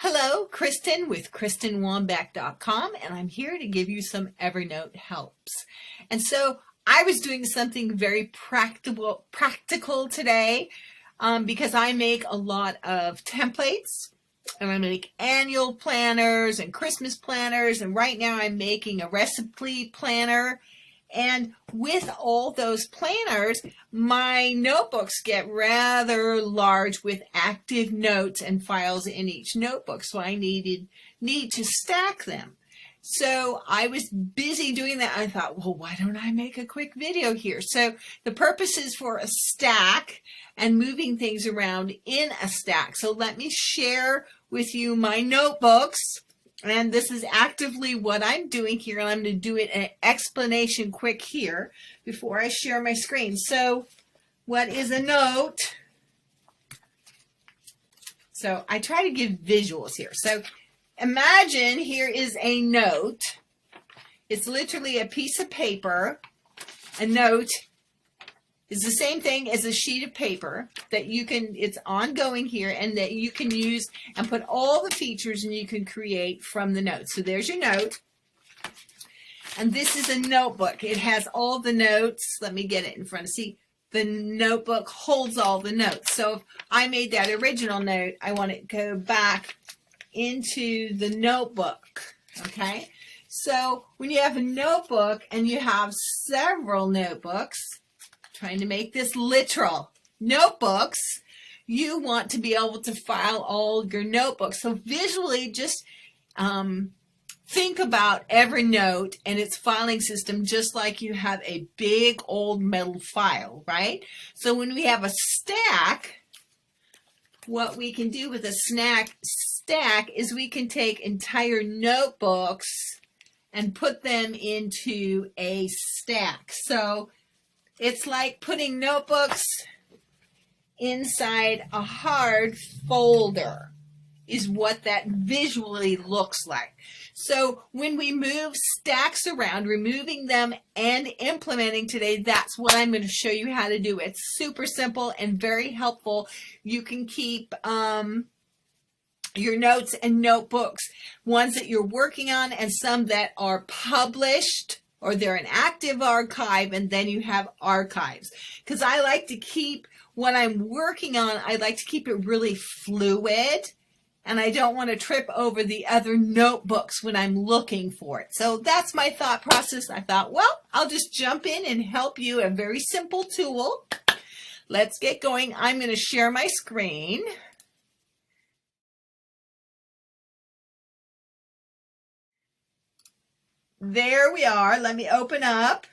Hello, Kristen with KristenWambach.com, and I'm here to give you some Evernote helps. And so I was doing something very practical today because I make a lot of templates, and I make annual planners and Christmas planners, and right now I'm making a recipe planner. And with all those planners, my notebooks get rather large with active notes and files in each notebook. So I need to stack them. So I was busy doing that. I thought, well, why don't I make a quick video here? So the purpose is for a stack and moving things around in a stack. So let me share with you my notebooks. And this is actively what I'm doing here, and I'm going to do it an explanation quick here before I share my screen. So what is a note? So I try to give visuals here. So imagine here is a note. It's literally a piece of paper. A note is the same thing as a sheet of paper that you can, it's ongoing here, and that you can use and put all the features and you can create from the note. So there's your note. And this is a notebook. It has all the notes. Let me get it in front of see. The notebook holds all the notes. So if I made that original note, I want it to go back into the notebook. Okay. So when you have a notebook and you have several notebooks, trying to make this literal, notebooks, you want to be able to file all your notebooks. So visually, just think about Evernote and its filing system just like you have a big old metal file, right? So when we have a stack, what we can do with a stack is we can take entire notebooks and put them into a stack. So it's like putting notebooks inside a hard folder is what that visually looks like. So when we move stacks around, removing them and implementing today, that's what I'm going to show you how to do. It's super simple and very helpful. You can keep your notes and notebooks, ones that you're working on and some that are published, or they're an active archive, and then you have archives. Because I like to keep what I'm working on, I like to keep it really fluid, and I don't want to trip over the other notebooks when I'm looking for it. So that's my thought process. I thought, well, I'll just jump in and help you, a very simple tool. Let's get going. I'm going to share my screen. There we are. Let me open up.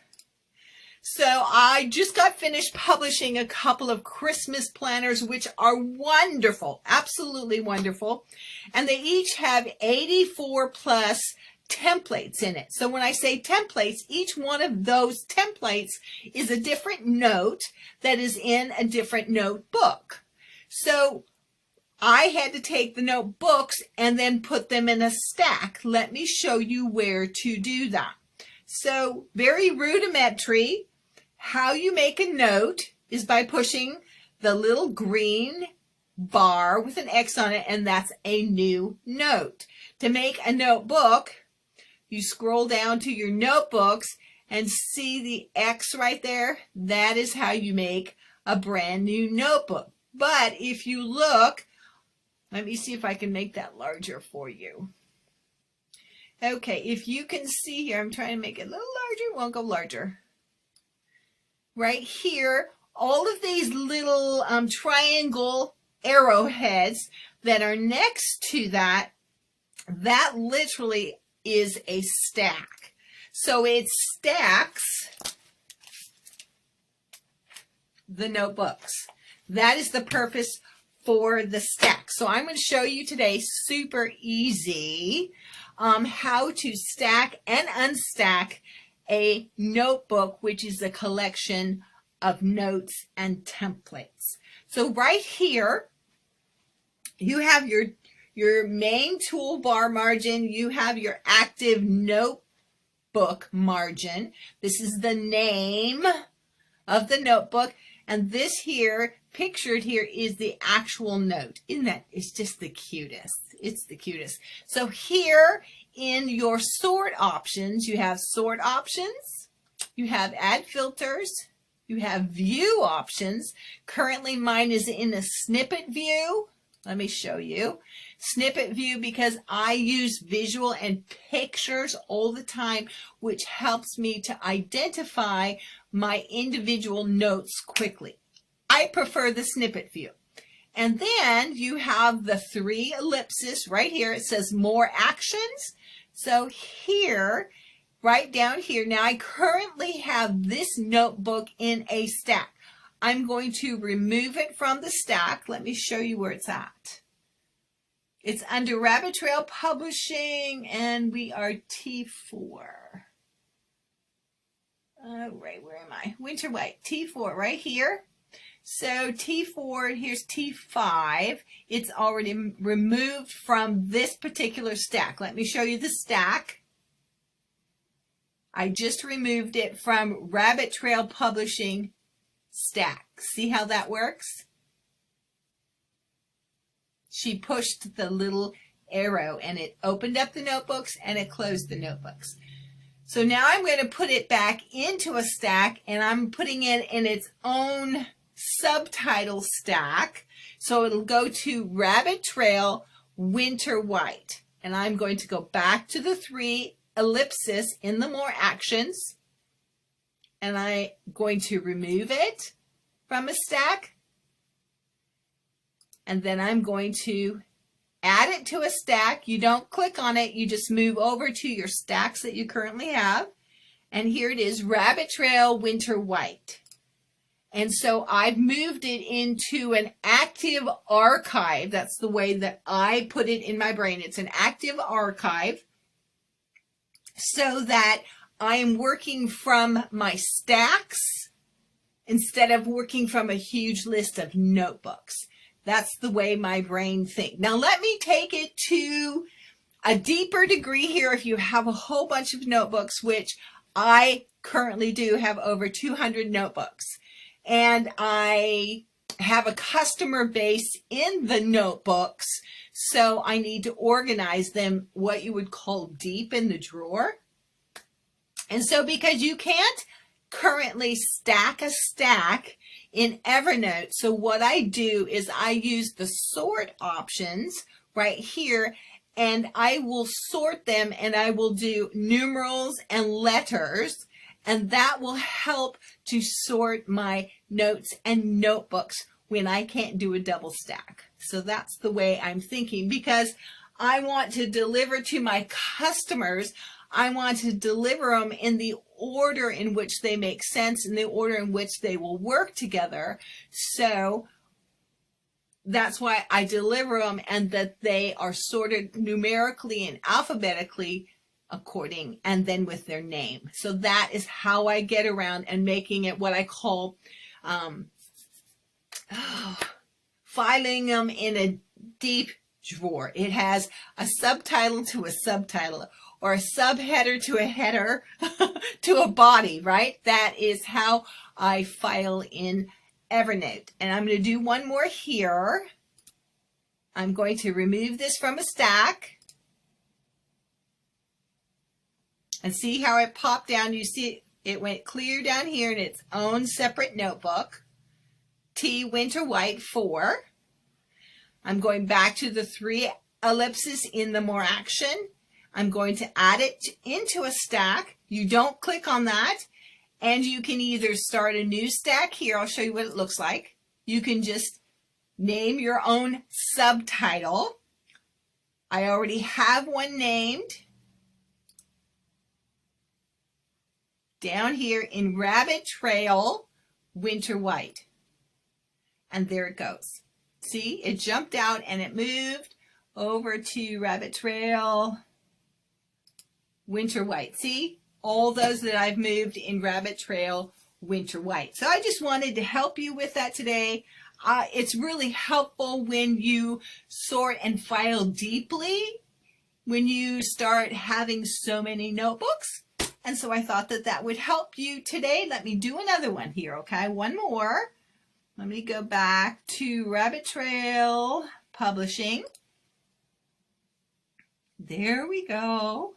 So I just got finished publishing a couple of Christmas planners, which are wonderful, absolutely wonderful. And they each have 84 plus templates in it. So when I say templates, each one of those templates is a different note that is in a different notebook. So I had to take the notebooks and then put them in a stack. Let me show you where to do that. So very rudimentary. How you make a note is by pushing the little green bar with an X on it, and that's a new note. To make a notebook, you scroll down to your notebooks and see the X right there. That is how you make a brand new notebook. But if you look, let me see if I can make that larger for you. Okay, if you can see here, I'm trying to make it a little larger, it won't go larger. Right here, all of these little triangle arrowheads that are next to that, that literally is a stack. So it stacks the notebooks. That is the purpose for the stack. So I'm going to show you today, super easy, how to stack and unstack a notebook, which is a collection of notes and templates. So right here, you have your main toolbar margin. You have your active notebook margin. This is the name of the notebook. And this here, pictured here, is the actual note. Isn't that, it's just the cutest. It's the cutest. So here in your sort options, you have sort options, you have add filters, you have view options. Currently mine is in a snippet view. Let me show you. Snippet view because I use visual and pictures all the time, which helps me to identify my individual notes quickly. I prefer the snippet view. And then you have the 3 ellipses right here. It says more actions. So here, right down here, now I currently have this notebook in a stack. I'm going to remove it from the stack. Let me show you where it's at. It's under Rabbit Trail Publishing, and we are T4. All right, where am I? Winter White, T4, right here. So T4, here's T5. It's already removed from this particular stack. Let me show you the stack. I just removed it from Rabbit Trail Publishing stack. See how that works? She pushed the little arrow and it opened up the notebooks and it closed the notebooks. So now I'm going to put it back into a stack, and I'm putting it in its own subtitle stack. So it'll go to Rabbit Trail Winter White. And I'm going to go back to the 3 ellipses in the more actions. And I'm going to remove it from a stack. And then I'm going to add it to a stack. You don't click on it. You just move over to your stacks that you currently have. And here it is, Rabbit Trail Winter White. And so I've moved it into an active archive. That's the way that I put it in my brain. It's an active archive so that I am working from my stacks instead of working from a huge list of notebooks. That's the way my brain thinks. Now let me take it to a deeper degree here. If you have a whole bunch of notebooks, which I currently do have over 200 notebooks, and I have a customer base in the notebooks, so I need to organize them what you would call deep in the drawer. And so because you can't currently stack a stack in Evernote, so what I do is I use the sort options right here, and I will sort them, and I will do numerals and letters, and that will help to sort my notes and notebooks when I can't do a double stack. So that's the way I'm thinking, because I want to deliver to my customers. I want to deliver them in the order in which they make sense, in the order in which they will work together. So that's why I deliver them, and that they are sorted numerically and alphabetically according, and then with their name. So that is how I get around and making it what I call filing them in a deep drawer. It has a subtitle to a subtitle, or a subheader to a header to a body, right? That is how I file in Evernote. And I'm going to do one more here. I'm going to remove this from a stack. And see how it popped down? You see it went clear down here in its own separate notebook. T Winter White 4. I'm going back to the 3 ellipses in the more action. I'm going to add it into a stack. You don't click on that, and you can either start a new stack here. I'll show you what it looks like. You can just name your own subtitle. I already have one named down here in Rabbit Trail Winter White. And there it goes. See, it jumped out and it moved over to Rabbit Trail Winter White. See, all those that I've moved in Rabbit Trail Winter White. So I just wanted to help you with that today. It's really helpful when you sort and file deeply, when you start having so many notebooks. And so I thought that that would help you today. Let me do another one here, okay? One more. Let me go back to Rabbit Trail Publishing. There we go.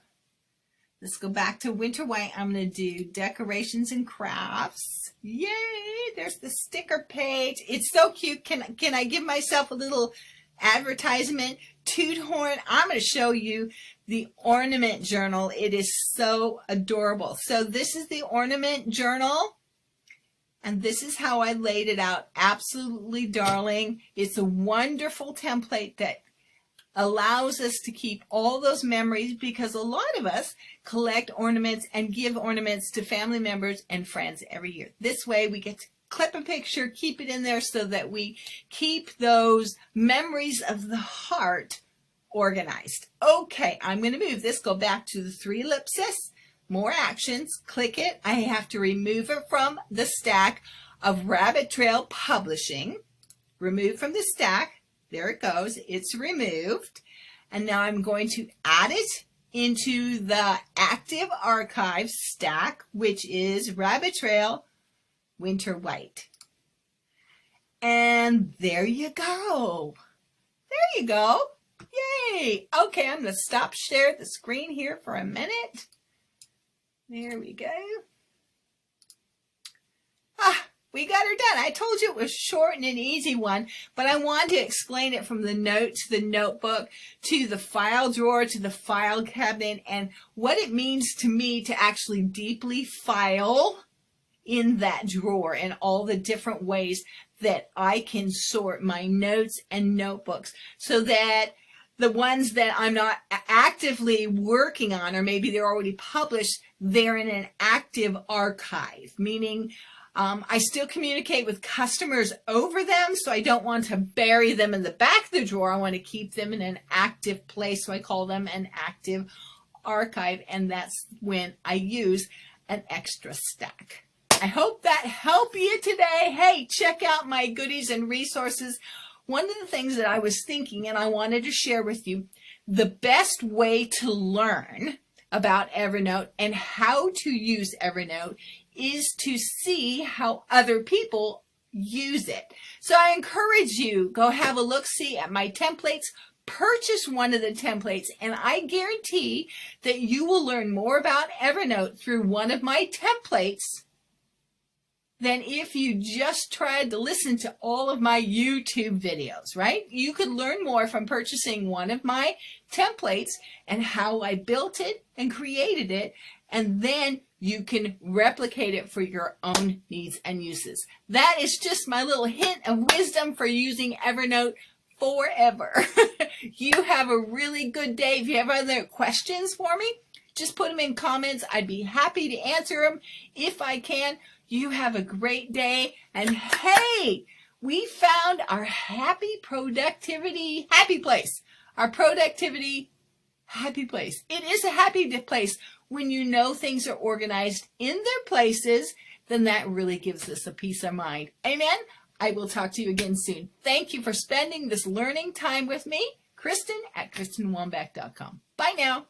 Let's go back to Winter White. I'm going to do decorations and crafts. Yay! There's the sticker page. It's so cute. Can I give myself a little advertisement? Toot Horn. I'm going to show you the ornament journal. It is so adorable. So this is the ornament journal. And this is how I laid it out. Absolutely darling. It's a wonderful template that allows us to keep all those memories, because a lot of us collect ornaments and give ornaments to family members and friends every year. This way we get to clip a picture, keep it in there so that we keep those memories of the heart organized. Okay, I'm going to move this, go back to the 3 ellipsis, more actions, click it. I have to remove it from the stack of Rabbit Trail Publishing. Remove from the stack. There it goes. It's removed. And now I'm going to add it into the active archive stack, which is Rabbit Trail Winter White. And there you go. There you go. Yay. Okay, I'm going to stop share the screen here for a minute. There we go. We got her done. I told you it was short and an easy one, but I wanted to explain it from the note to the notebook to the file drawer to the file cabinet, and what it means to me to actually deeply file in that drawer and all the different ways that I can sort my notes and notebooks so that the ones that I'm not actively working on, or maybe they're already published, they're in an active archive, meaning I still communicate with customers over them, so I don't want to bury them in the back of the drawer. I want to keep them in an active place, so I call them an active archive, and that's when I use an extra stack. I hope that helped you today. Hey, check out my goodies and resources. One of the things that I was thinking, and I wanted to share with you, the best way to learn about Evernote and how to use Evernote is to see how other people use it. So I encourage you, go have a look-see at my templates, purchase one of the templates, and I guarantee that you will learn more about Evernote through one of my templates than if you just tried to listen to all of my YouTube videos, right? You could learn more from purchasing one of my templates and how I built it and created it, and then you can replicate it for your own needs and uses. That is just my little hint of wisdom for using Evernote forever. You have a really good day. If you have other questions for me, just put them in comments. I'd be happy to answer them if I can. You have a great day. And hey, we found our happy productivity happy place. Our productivity happy place. It is a happy place. When you know things are organized in their places, then that really gives us a peace of mind. Amen? I will talk to you again soon. Thank you for spending this learning time with me. Kristen at KristenWambach.com. Bye now.